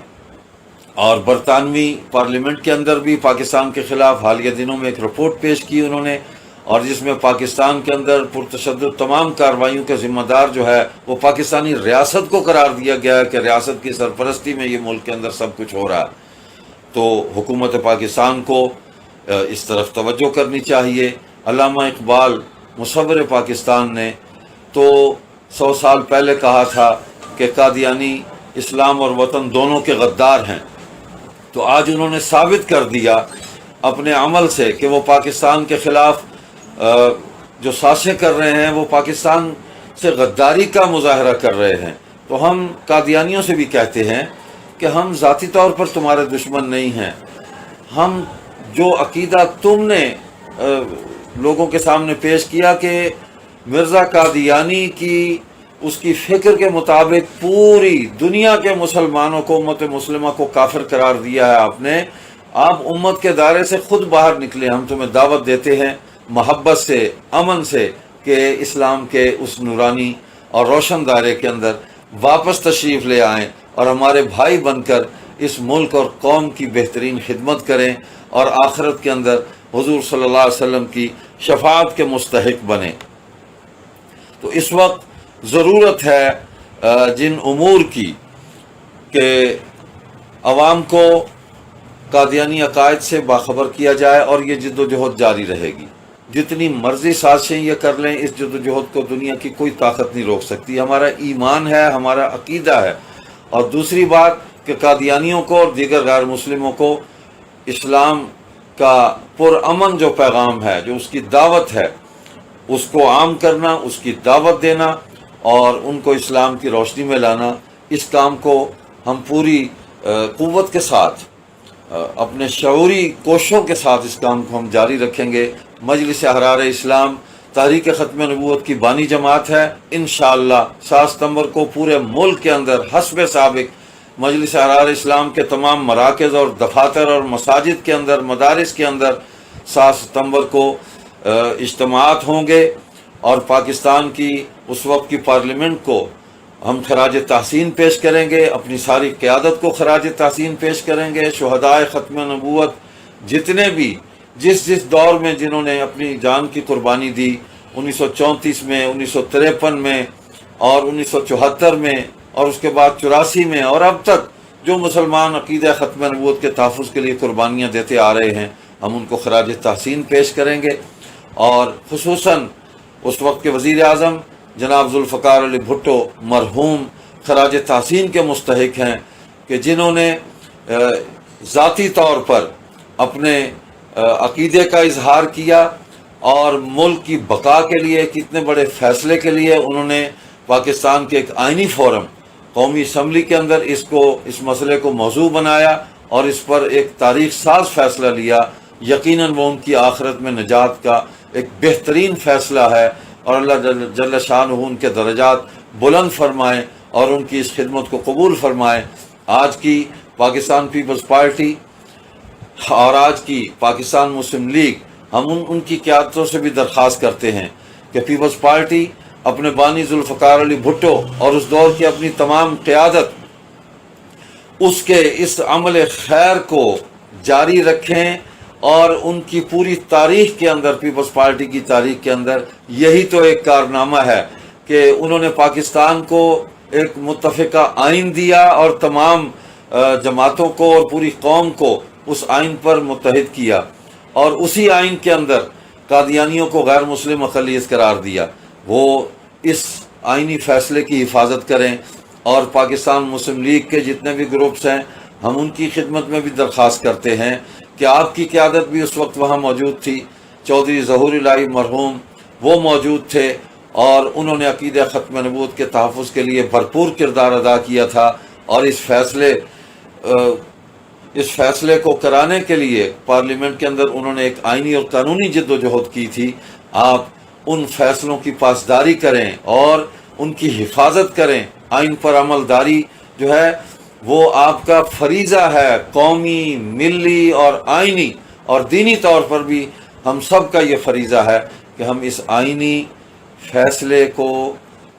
اور برطانوی پارلیمنٹ کے اندر بھی پاکستان کے خلاف حالیہ دنوں میں ایک رپورٹ پیش کی انہوں نے، اور جس میں پاکستان کے اندر پرتشدد تمام کارروائیوں کے ذمہ دار جو ہے وہ پاکستانی ریاست کو قرار دیا گیا ہے کہ ریاست کی سرپرستی میں یہ ملک کے اندر سب کچھ ہو رہا ہے۔ تو حکومت پاکستان کو اس طرف توجہ کرنی چاہیے۔ علامہ اقبال مصور پاکستان نے تو 100 سال پہلے کہا تھا کہ قادیانی اسلام اور وطن دونوں کے غدار ہیں، تو آج انہوں نے ثابت کر دیا اپنے عمل سے کہ وہ پاکستان کے خلاف جو سازشیں کر رہے ہیں وہ پاکستان سے غداری کا مظاہرہ کر رہے ہیں۔ تو ہم قادیانیوں سے بھی کہتے ہیں کہ ہم ذاتی طور پر تمہارے دشمن نہیں ہیں، ہم جو عقیدہ تم نے لوگوں کے سامنے پیش کیا کہ مرزا قادیانی کی اس کی فکر کے مطابق پوری دنیا کے مسلمانوں کو، امت مسلمہ کو کافر قرار دیا ہے آپ امت کے دائرے سے خود باہر نکلے، ہم تمہیں دعوت دیتے ہیں محبت سے، امن سے، کہ اسلام کے اس نورانی اور روشن دائرے کے اندر واپس تشریف لے آئیں اور ہمارے بھائی بن کر اس ملک اور قوم کی بہترین خدمت کریں اور آخرت کے اندر حضور صلی اللہ علیہ وسلم کی شفاعت کے مستحق بنیں۔ تو اس وقت ضرورت ہے جن امور کی کہ عوام کو قادیانی عقائد سے باخبر کیا جائے، اور یہ جد و جہد جاری رہے گی۔ جتنی مرضی سازشیں یہ کر لیں، اس جد و جہد کو دنیا کی کوئی طاقت نہیں روک سکتی۔ ہمارا ایمان ہے، ہمارا عقیدہ ہے۔ اور دوسری بات کہ قادیانیوں کو اور دیگر غیر مسلموں کو اسلام کا پرامن جو پیغام ہے، جو اس کی دعوت ہے، اس کو عام کرنا، اس کی دعوت دینا اور ان کو اسلام کی روشنی میں لانا، اس کام کو ہم پوری قوت کے ساتھ، اپنے شعوری کوششوں کے ساتھ اس کام کو ہم جاری رکھیں گے۔ مجلس احرار اسلام تحریک ختم نبوت کی بانی جماعت ہے۔ انشاءاللہ 7 ستمبر کو پورے ملک کے اندر حسب سابق مجلس احرار اسلام کے تمام مراکز اور دفاتر اور مساجد کے اندر، مدارس کے اندر 7 ستمبر کو اجتماعات ہوں گے، اور پاکستان کی اس وقت کی پارلیمنٹ کو ہم خراج تحسین پیش کریں گے، اپنی ساری قیادت کو خراج تحسین پیش کریں گے۔ شہدائے ختم نبوت جتنے بھی جس دور میں جنہوں نے اپنی جان کی قربانی دی، 1934 میں، 1953 میں اور 1974 میں، اور اس کے بعد 84 میں، اور اب تک جو مسلمان عقیدہ ختم نبوت کے تحفظ کے لیے قربانیاں دیتے آ رہے ہیں، ہم ان کو خراج تحسین پیش کریں گے، اور خصوصاً اس وقت کے وزیر اعظم جناب ذوالفقار علی بھٹو مرحوم خراج تحسین کے مستحق ہیں، کہ جنہوں نے ذاتی طور پر اپنے عقیدے کا اظہار کیا اور ملک کی بقا کے لیے کتنے بڑے فیصلے کے لیے انہوں نے پاکستان کے ایک آئینی فورم قومی اسمبلی کے اندر اس مسئلے کو موضوع بنایا اور اس پر ایک تاریخ ساز فیصلہ لیا۔ یقیناً وہ ان کی آخرت میں نجات کا ایک بہترین فیصلہ ہے، اور اللہ جل شانہ ان کے درجات بلند فرمائے اور ان کی اس خدمت کو قبول فرمائے۔ آج کی پاکستان پیپلز پارٹی اور آج کی پاکستان مسلم لیگ، ہم ان کی قیادتوں سے بھی درخواست کرتے ہیں کہ پیپلز پارٹی اپنے بانی ذوالفقار علی بھٹو اور اس دور کی اپنی تمام قیادت اس کے اس عمل خیر کو جاری رکھیں، اور ان کی پوری تاریخ کے اندر، پیپلز پارٹی کی تاریخ کے اندر یہی تو ایک کارنامہ ہے کہ انہوں نے پاکستان کو ایک متفقہ آئین دیا اور تمام جماعتوں کو اور پوری قوم کو اس آئین پر متحد کیا، اور اسی آئین کے اندر قادیانیوں کو غیر مسلم اقلیت قرار دیا۔ وہ اس آئینی فیصلے کی حفاظت کریں، اور پاکستان مسلم لیگ کے جتنے بھی گروپس ہیں، ہم ان کی خدمت میں بھی درخواست کرتے ہیں کہ آپ کی قیادت بھی اس وقت وہاں موجود تھی، چودھری ظہور الہی مرحوم وہ موجود تھے، اور انہوں نے عقیدہ ختم نبوت کے تحفظ کے لیے بھرپور کردار ادا کیا تھا، اور اس فیصلے کو کرانے کے لیے پارلیمنٹ کے اندر انہوں نے ایک آئینی اور قانونی جد و جہد کی تھی۔ آپ ان فیصلوں کی پاسداری کریں اور ان کی حفاظت کریں۔ آئین پر عمل داری جو ہے وہ آپ کا فریضہ ہے، قومی، ملی اور آئینی اور دینی طور پر بھی ہم سب کا یہ فریضہ ہے کہ ہم اس آئینی فیصلے کو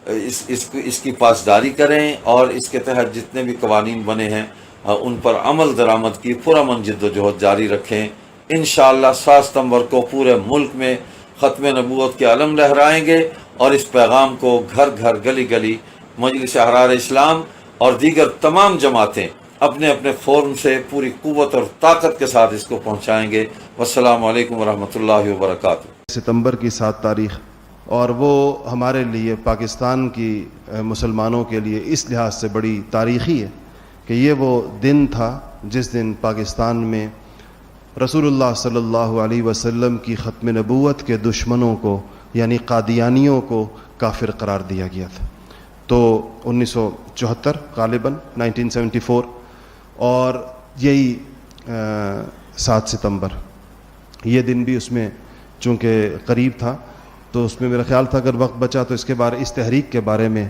اس کی پاسداری کریں، اور اس کے تحت جتنے بھی قوانین بنے ہیں ان پر عمل درآمد کی پرامن جد و جہد جاری رکھیں۔ انشاءاللہ 7 ستمبر کو پورے ملک میں ختم نبوت کے علم لہرائیں گے، اور اس پیغام کو گھر گھر، گلی گلی مجلس احرار اسلام اور دیگر تمام جماعتیں اپنے اپنے فورم سے پوری قوت اور طاقت کے ساتھ اس کو پہنچائیں گے۔ والسلام علیکم ورحمۃ اللہ وبرکاتہ۔ ستمبر کی 7 تاریخ، اور وہ ہمارے لیے، پاکستان کی مسلمانوں کے لیے اس لحاظ سے بڑی تاریخی ہے کہ یہ وہ دن تھا جس دن پاکستان میں رسول اللہ صلی اللہ علیہ وسلم کی ختم نبوت کے دشمنوں کو، یعنی قادیانیوں کو کافر قرار دیا گیا تھا۔ تو 1974 غالباً 1974، اور یہی 7 ستمبر یہ دن بھی اس میں چونکہ قریب تھا، تو اس میں میرا خیال تھا اگر وقت بچا تو اس تحریک کے بارے میں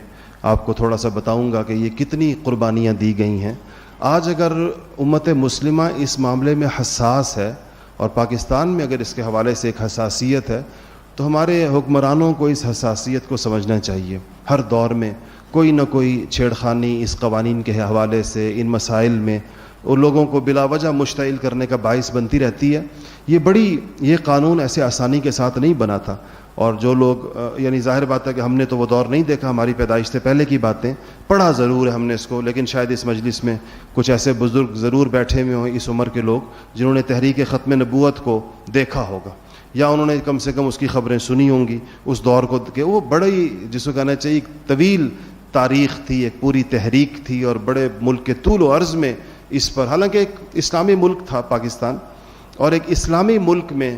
آپ کو تھوڑا سا بتاؤں گا کہ یہ کتنی قربانیاں دی گئی ہیں۔ آج اگر امت مسلمہ اس معاملے میں حساس ہے، اور پاکستان میں اگر اس کے حوالے سے ایک حساسیت ہے، تو ہمارے حکمرانوں کو اس حساسیت کو سمجھنا چاہیے۔ ہر دور میں کوئی نہ کوئی چھیڑخانی اس قوانین کے حوالے سے، ان مسائل میں ان لوگوں کو بلا وجہ مشتعل کرنے کا باعث بنتی رہتی ہے۔ یہ قانون ایسے آسانی کے ساتھ نہیں بنا تھا، اور جو لوگ یعنی ظاہر بات ہے کہ ہم نے تو وہ دور نہیں دیکھا، ہماری پیدائش سے پہلے کی باتیں پڑھا ضرور ہے ہم نے اس کو، لیکن شاید اس مجلس میں کچھ ایسے بزرگ ضرور بیٹھے ہوئے ہوں اس عمر کے لوگ جنہوں نے تحریک ختم نبوت کو دیکھا ہوگا، یا انہوں نے کم سے کم اس کی خبریں سنی ہوں گی اس دور کو، کہ وہ بڑی جس کو کہنا چاہیے طویل تاریخ تھی، ایک پوری تحریک تھی، اور بڑے ملک کے طول و عرض میں اس پر، حالانکہ ایک اسلامی ملک تھا پاکستان، اور ایک اسلامی ملک میں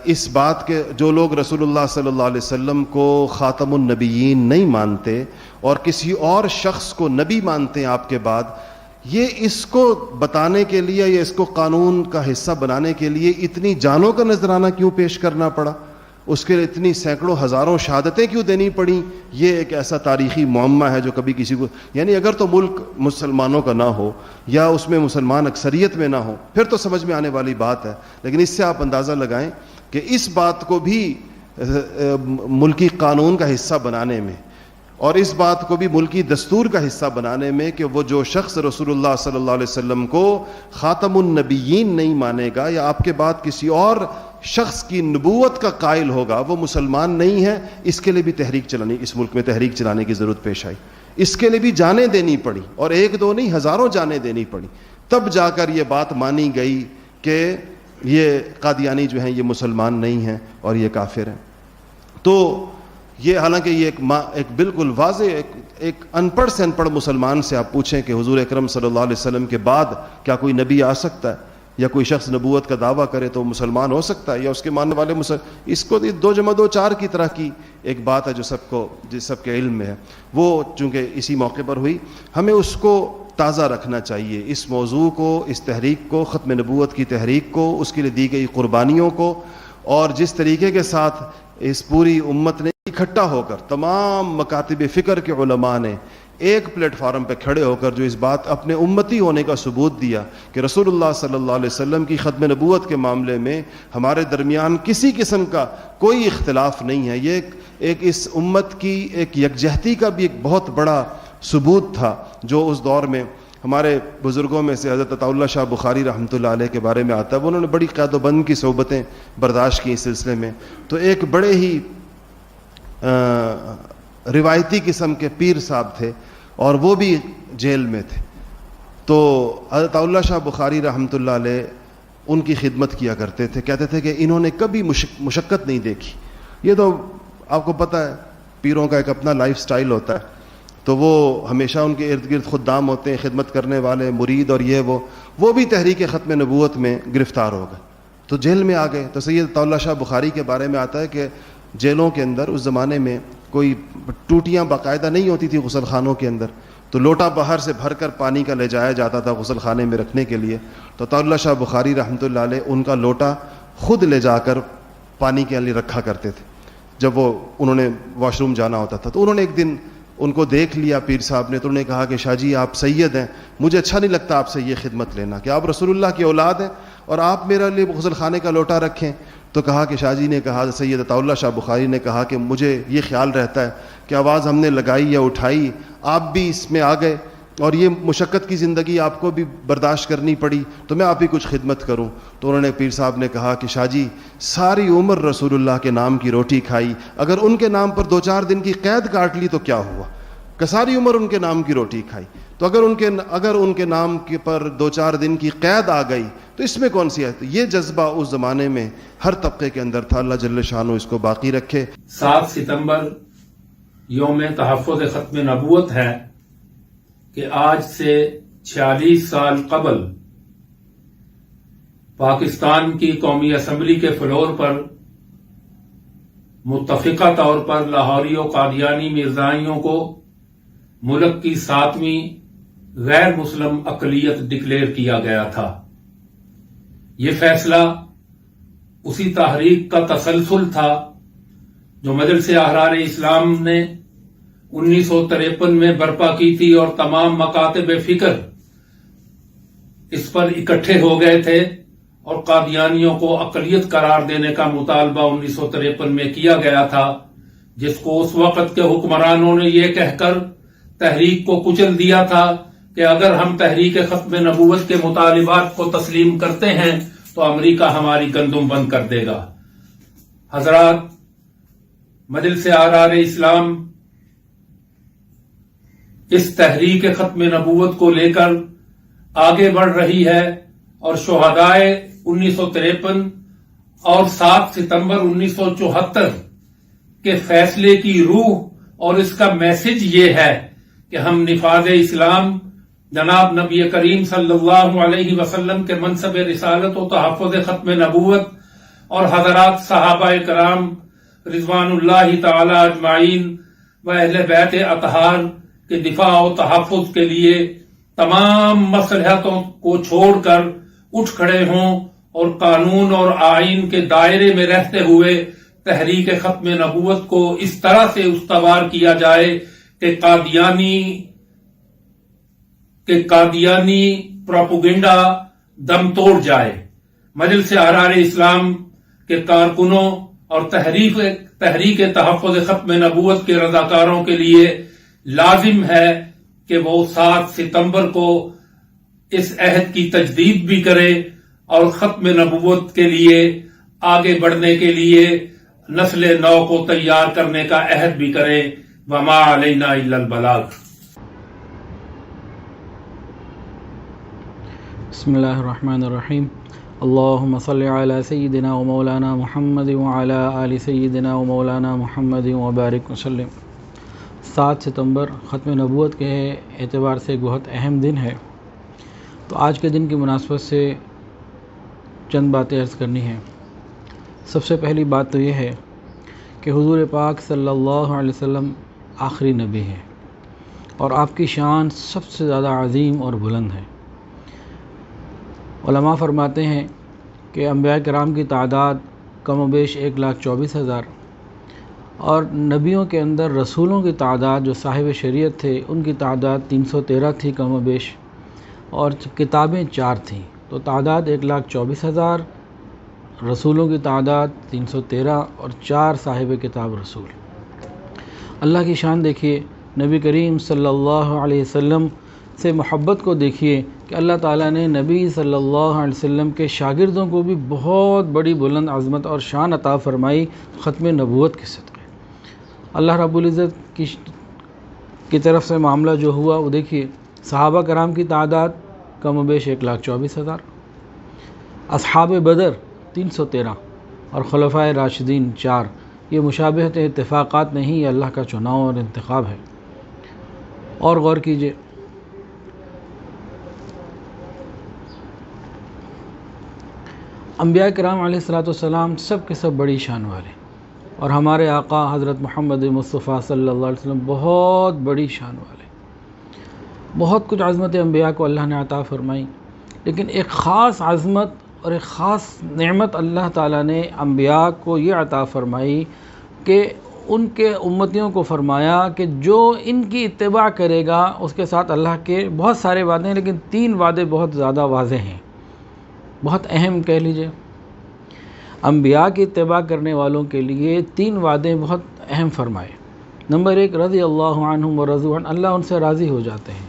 اس بات کے جو لوگ رسول اللہ صلی اللہ علیہ وسلم کو خاتم النبیین نہیں مانتے اور کسی اور شخص کو نبی مانتے ہیں آپ کے بعد، یہ اس کو بتانے کے لیے یا اس کو قانون کا حصہ بنانے کے لیے اتنی جانوں کا نذرانہ کیوں پیش کرنا پڑا، اس کے اتنی سینکڑوں ہزاروں شہادتیں کیوں دینی پڑیں، یہ ایک ایسا تاریخی معمہ ہے جو کبھی کسی کو، یعنی اگر تو ملک مسلمانوں کا نہ ہو یا اس میں مسلمان اکثریت میں نہ ہو پھر تو سمجھ میں آنے والی بات ہے، لیکن اس سے آپ اندازہ لگائیں کہ اس بات کو بھی ملکی قانون کا حصہ بنانے میں اور اس بات کو بھی ملکی دستور کا حصہ بنانے میں کہ وہ جو شخص رسول اللہ صلی اللہ علیہ وسلم کو خاتم النبیین نہیں مانے گا یا آپ کے بعد کسی اور شخص کی نبوت کا قائل ہوگا وہ مسلمان نہیں ہے، اس کے لیے بھی تحریک چلانی، اس ملک میں تحریک چلانے کی ضرورت پیش آئی، اس کے لیے بھی جانیں دینی پڑی، اور ایک دو نہیں ہزاروں جانیں دینی پڑی، تب جا کر یہ بات مانی گئی کہ یہ قادیانی جو ہیں یہ مسلمان نہیں ہیں اور یہ کافر ہیں. تو یہ حالانکہ یہ ایک بالکل واضح ایک ان پڑھ سے ان پڑھ مسلمان سے آپ پوچھیں کہ حضور اکرم صلی اللہ علیہ وسلم کے بعد کیا کوئی نبی آ سکتا ہے یا کوئی شخص نبوت کا دعویٰ کرے تو مسلمان ہو سکتا ہے یا اس کے ماننے والے اس کو 2 جمع 2 4 کی طرح کی ایک بات ہے جو سب کے علم میں ہے. وہ چونکہ اسی موقع پر ہوئی, ہمیں اس کو تازہ رکھنا چاہیے, اس موضوع کو, اس تحریک کو, ختم نبوت کی تحریک کو, اس کے لیے دی گئی قربانیوں کو, اور جس طریقے کے ساتھ اس پوری امت نے اکٹھا ہو کر تمام مکاتب فکر کے علماء نے ایک پلیٹ فارم پہ کھڑے ہو کر جو اس بات اپنے امتی ہونے کا ثبوت دیا کہ رسول اللہ صلی اللہ علیہ وسلم کی ختم نبوت کے معاملے میں ہمارے درمیان کسی قسم کا کوئی اختلاف نہیں ہے. یہ ایک اس امت کی ایک یکجہتی کا بھی ایک بہت بڑا ثبوت تھا جو اس دور میں ہمارے بزرگوں میں سے حضرت عطا اللہ شاہ بخاری رحمۃ اللہ علیہ کے بارے میں آتا ہے. انہوں نے بڑی قید و بند کی صحبتیں برداشت کی اس سلسلے میں. تو ایک بڑے ہی روایتی قسم کے پیر صاحب تھے اور وہ بھی جیل میں تھے. تو حضرت اللہ شاہ بخاری رحمۃ اللہ علیہ ان کی خدمت کیا کرتے تھے. کہتے تھے کہ انہوں نے کبھی مشقت نہیں دیکھی. یہ تو آپ کو پتہ ہے پیروں کا ایک اپنا لائف سٹائل ہوتا ہے, تو وہ ہمیشہ ان کے ارد گرد خدام ہوتے ہیں, خدمت کرنے والے, مرید اور یہ وہ بھی تحریک ختم نبوت میں گرفتار ہو گئے تو جیل میں آ گئے. تو سید عطا اللہ شاہ بخاری کے بارے میں آتا ہے کہ جیلوں کے اندر اس زمانے میں کوئی ٹوٹیاں باقاعدہ نہیں ہوتی تھی غسل خانوں کے اندر, تو لوٹا باہر سے بھر کر پانی کا لے جایا جاتا تھا غسل خانے میں رکھنے کے لیے. تو عطا اللہ شاہ بخاری رحمۃ اللہ علیہ ان کا لوٹا خود لے جا کر پانی کے لیے رکھا کرتے تھے جب انہوں نے واش روم جانا ہوتا تھا. تو انہوں نے ایک دن ان کو دیکھ لیا پیر صاحب نے, تو انہوں نے کہا کہ شاہ جی آپ سید ہیں, مجھے اچھا نہیں لگتا آپ سے یہ خدمت لینا کہ آپ رسول اللہ کی اولاد ہیں اور آپ میرے لیے غسل خانے کا لوٹا رکھیں. تو کہا کہ شاہ جی نے کہا, سید عطا اللہ شاہ بخاری نے کہا کہ مجھے یہ خیال رہتا ہے کہ آواز ہم نے لگائی یا اٹھائی, آپ بھی اس میں آ گئے اور یہ مشقت کی زندگی آپ کو بھی برداشت کرنی پڑی, تو میں آپ ہی کچھ خدمت کروں. تو انہوں نے پیر صاحب نے کہا کہ شاہ جی ساری عمر رسول اللہ کے نام کی روٹی کھائی, اگر ان کے نام پر 2-4 دن کی قید کاٹ لی تو کیا ہوا, کہ ساری عمر ان کے نام کی روٹی کھائی. تو اگر ان کے نام کے پر 2-4 دن کی قید آ گئی تو اس میں کون سی ہے. یہ جذبہ اس زمانے میں ہر طبقے کے اندر تھا. اللہ جل شانہ اس کو باقی رکھے. 7 ستمبر یوم تحفظ ختم نبوت ہے کہ آج سے 46 سال قبل پاکستان کی قومی اسمبلی کے فلور پر متفقہ طور پر لاہوری و قادیانی مرزائیوں کو ملک کی 7ویں غیر مسلم اقلیت ڈکلیئر کیا گیا تھا. یہ فیصلہ اسی تحریک کا تسلسل تھا جو مجلس احرار اسلام نے 1953 میں برپا کی تھی اور تمام مکاتب فکر اس پر اکٹھے ہو گئے تھے اور قادیانیوں کو اقلیت قرار دینے کا مطالبہ 1953 میں کیا گیا تھا, جس کو اس وقت کے حکمرانوں نے یہ کہہ کر تحریک کو کچل دیا تھا کہ اگر ہم تحریک ختم نبوت کے مطالبات کو تسلیم کرتے ہیں تو امریکہ ہماری گندم بند کر دے گا. حضرات, مجلس احرار اسلام اس تحریک ختم نبوت کو لے کر آگے بڑھ رہی ہے اور شہدائے 1953 اور 7 ستمبر 1974 کے فیصلے کی روح اور اس کا میسج یہ ہے کہ ہم نفاذ اسلام جناب نبی کریم صلی اللہ علیہ وسلم کے منصب رسالت و تحفظ ختم نبوت اور حضرات صحابہ کرام رضوان اللہ تعالی اجمعین و اہل بیت اطہار کے دفاع و تحفظ کے لیے تمام مصلحتوں کو چھوڑ کر اٹھ کھڑے ہوں اور قانون اور آئین کے دائرے میں رہتے ہوئے تحریک ختم نبوت کو اس طرح سے استوار کیا جائے کہ قادیانی پروپیگنڈا دم توڑ جائے. مجلس احرار اسلام کے کارکنوں اور تحریک تحفظ ختم نبوت کے رضاکاروں کے لیے لازم ہے کہ وہ 7 ستمبر کو اس عہد کی تجدید بھی کرے اور ختم نبوت کے لیے آگے بڑھنے کے لیے نسل نو کو تیار کرنے کا عہد بھی کرے. وما علینا الا البلاغ. بسم اللہ الرحمن الرحیم. اللہم صلی علی سیدنا و مولانا محمد وعلی آل سیدنا و مولانا محمد وبارک وسلم۔ 7 ستمبر ختم نبوت کے اعتبار سے بہت اہم دن ہے، تو آج کے دن کی مناسبت سے چند باتیں عرض کرنی ہیں۔ سب سے پہلی بات تو یہ ہے کہ حضور پاک صلی اللہ علیہ وسلم آخری نبی ہیں اور آپ کی شان سب سے زیادہ عظیم اور بلند ہے۔ علماء فرماتے ہیں کہ انبیاء کرام کی تعداد کم و بیش 1,24,000 اور نبیوں کے اندر رسولوں کی تعداد جو صاحب شریعت تھے ان کی تعداد 313 تھی کم و بیش، اور کتابیں 4 تھیں، تو تعداد 1,24,000، رسولوں کی تعداد 313 اور 4 صاحب کتاب رسول۔ اللہ کی شان دیکھیے، نبی کریم صلی اللہ علیہ وسلم سے محبت کو دیکھیے کہ اللہ تعالیٰ نے نبی صلی اللہ علیہ وسلم کے شاگردوں کو بھی بہت بڑی بلند عظمت اور شان عطا فرمائی ختم نبوت کے صدقے۔ اللہ رب العزت کی طرف سے معاملہ جو ہوا وہ دیکھیے، صحابہ کرام کی تعداد کم و بیش 1,24,000، اصحاب بدر 313 اور خلفائے راشدین 4۔ یہ مشابہت اتفاقات نہیں، یہ اللہ کا چناؤ اور انتخاب ہے۔ اور غور کیجئے، انبیاء کرام علیہ السلام سب کے سب بڑی شان والے، اور ہمارے آقا حضرت محمد مصطفیٰ صلی اللہ علیہ وسلم بہت بڑی شان والے۔ بہت کچھ عظمت انبیاء کو اللہ نے عطا فرمائی، لیکن ایک خاص عظمت اور ایک خاص نعمت اللہ تعالیٰ نے انبیاء کو یہ عطا فرمائی کہ ان کے امتیوں کو فرمایا کہ جو ان کی اتباع کرے گا اس کے ساتھ اللہ کے بہت سارے وعدے ہیں، لیکن 3 وعدے بہت زیادہ واضح ہیں، بہت اہم کہہ لیجئے۔ انبیاء کی اتباع کرنے والوں کے لیے 3 وعدے بہت اہم فرمائے۔ نمبر 1، رضی اللہ عنہم ورضوا عنہ، اللہ ان سے راضی ہو جاتے ہیں،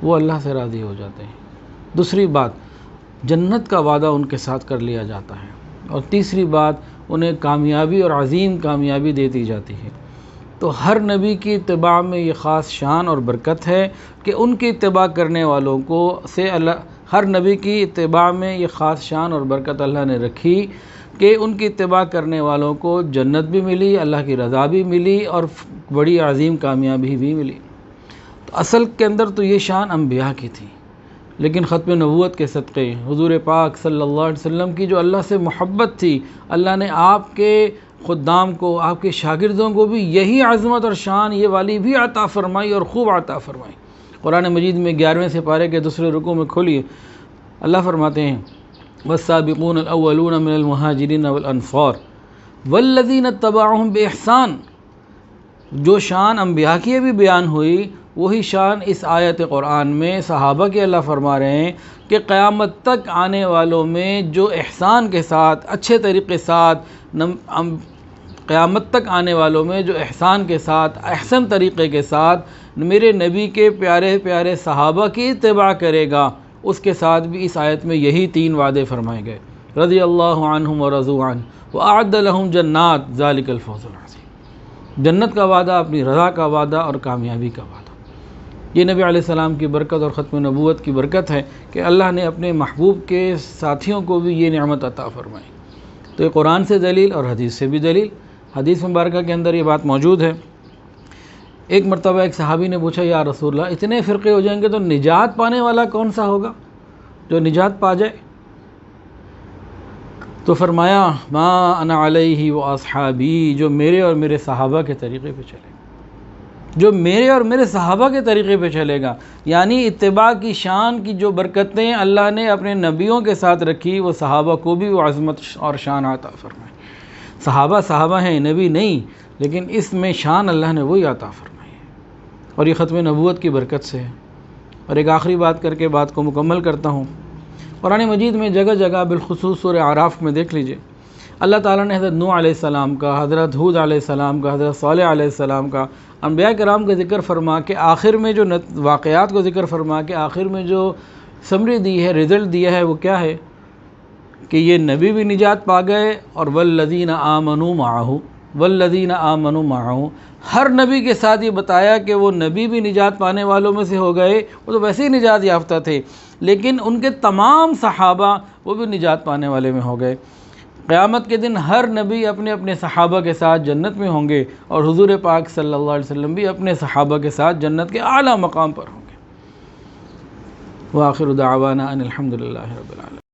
وہ اللہ سے راضی ہو جاتے ہیں۔ دوسری بات، جنت کا وعدہ ان کے ساتھ کر لیا جاتا ہے۔ اور تیسری بات، انہیں کامیابی اور عظیم کامیابی دے دی جاتی ہے۔ تو ہر نبی کی اتباع میں یہ خاص شان اور برکت ہے کہ ان کی اتباع کرنے والوں کو ہر نبی کی اتباع میں یہ خاص شان اور برکت اللہ نے رکھی کہ ان کی اتباع کرنے والوں کو جنت بھی ملی، اللہ کی رضا بھی ملی اور بڑی عظیم کامیابی بھی ملی۔ تو اصل کے اندر تو یہ شان انبیاء کی تھی، لیکن ختم نبوت کے صدقے حضور پاک صلی اللہ علیہ وسلم کی جو اللہ سے محبت تھی، اللہ نے آپ کے خدام کو، آپ کے شاگردوں کو بھی یہی عظمت اور شان یہ والی بھی عطا فرمائی اور خوب عطا فرمائی۔ قرآن مجید میں 11ویں سپارے کے 2 رکوع میں کھولیے، اللہ فرماتے ہیں والسابقون الاولون من المہاجرین والانصار والذین اتبعوہم باحسان۔ جو شان انبیاء کی ابھی بیان ہوئی، وہی شان اس آیت قرآن میں صحابہ کے اللہ فرما رہے ہیں کہ قیامت تک آنے والوں میں جو احسان کے ساتھ، اچھے طریقے ساتھ، قیامت تک آنے والوں میں جو احسان کے ساتھ، احسن طریقے کے ساتھ میرے نبی کے پیارے پیارے صحابہ کی اتباع کرے گا، اس کے ساتھ بھی اس آیت میں یہی 3 وعدے فرمائے گئے، رضی اللہ عنہم ورضوا عنہ وأعد لهم جنات ذلک الفوز العظیم۔ جنت کا وعدہ، اپنی رضا کا وعدہ اور کامیابی کا وعدہ۔ یہ نبی علیہ السلام کی برکت اور ختم نبوت کی برکت ہے کہ اللہ نے اپنے محبوب کے ساتھیوں کو بھی یہ نعمت عطا فرمائی۔ تو یہ قرآن سے دلیل اور حدیث سے بھی دلیل۔ حدیث مبارکہ کے اندر یہ بات موجود ہے۔ ایک مرتبہ ایک صحابی نے پوچھا، یا رسول اللہ، اتنے فرقے ہو جائیں گے تو نجات پانے والا کون سا ہوگا جو نجات پا جائے؟ تو فرمایا، ما انا علیہ و اصحابی، جو میرے اور میرے صحابہ کے طریقے پہ چلے گا، جو میرے اور میرے صحابہ کے طریقے پہ چلے گا۔ یعنی اتباع کی شان کی جو برکتیں اللہ نے اپنے نبیوں کے ساتھ رکھی، وہ صحابہ کو بھی وہ عظمت اور شان عطا فرمائی۔ صحابہ ہیں، نبی نہیں، لیکن اس میں شان اللہ نے وہی عطا فرمائی ہے، اور یہ ختم نبوت کی برکت سے ہے۔ اور ایک آخری بات کر کے بات کو مکمل کرتا ہوں۔ قرآن مجید میں جگہ جگہ بالخصوص سورہ اعراف میں دیکھ لیجئے، اللہ تعالیٰ نے حضرت نوح علیہ السلام کا، حضرت ہود علیہ السلام کا، حضرت صالح علیہ السلام کا، انبیاء کرام کا ذکر فرما کے آخر میں جو واقعات کو ذکر فرما کے آخر میں جو سمری دی ہے، رزلٹ دیا ہے، وہ کیا ہے کہ یہ نبی بھی نجات پا گئے اور والذین آمنوا معہ، والذین آمنوا معہ، ہر نبی کے ساتھ یہ بتایا کہ وہ نبی بھی نجات پانے والوں میں سے ہو گئے، وہ تو ویسے ہی نجات یافتہ تھے، لیکن ان کے تمام صحابہ وہ بھی نجات پانے والے میں ہو گئے۔ قیامت کے دن ہر نبی اپنے اپنے صحابہ کے ساتھ جنت میں ہوں گے، اور حضور پاک صلی اللہ علیہ وسلم بھی اپنے صحابہ کے ساتھ جنت کے اعلیٰ مقام پر ہوں گے۔ وآخر دعوانا ان الحمد للہ رب العالمین۔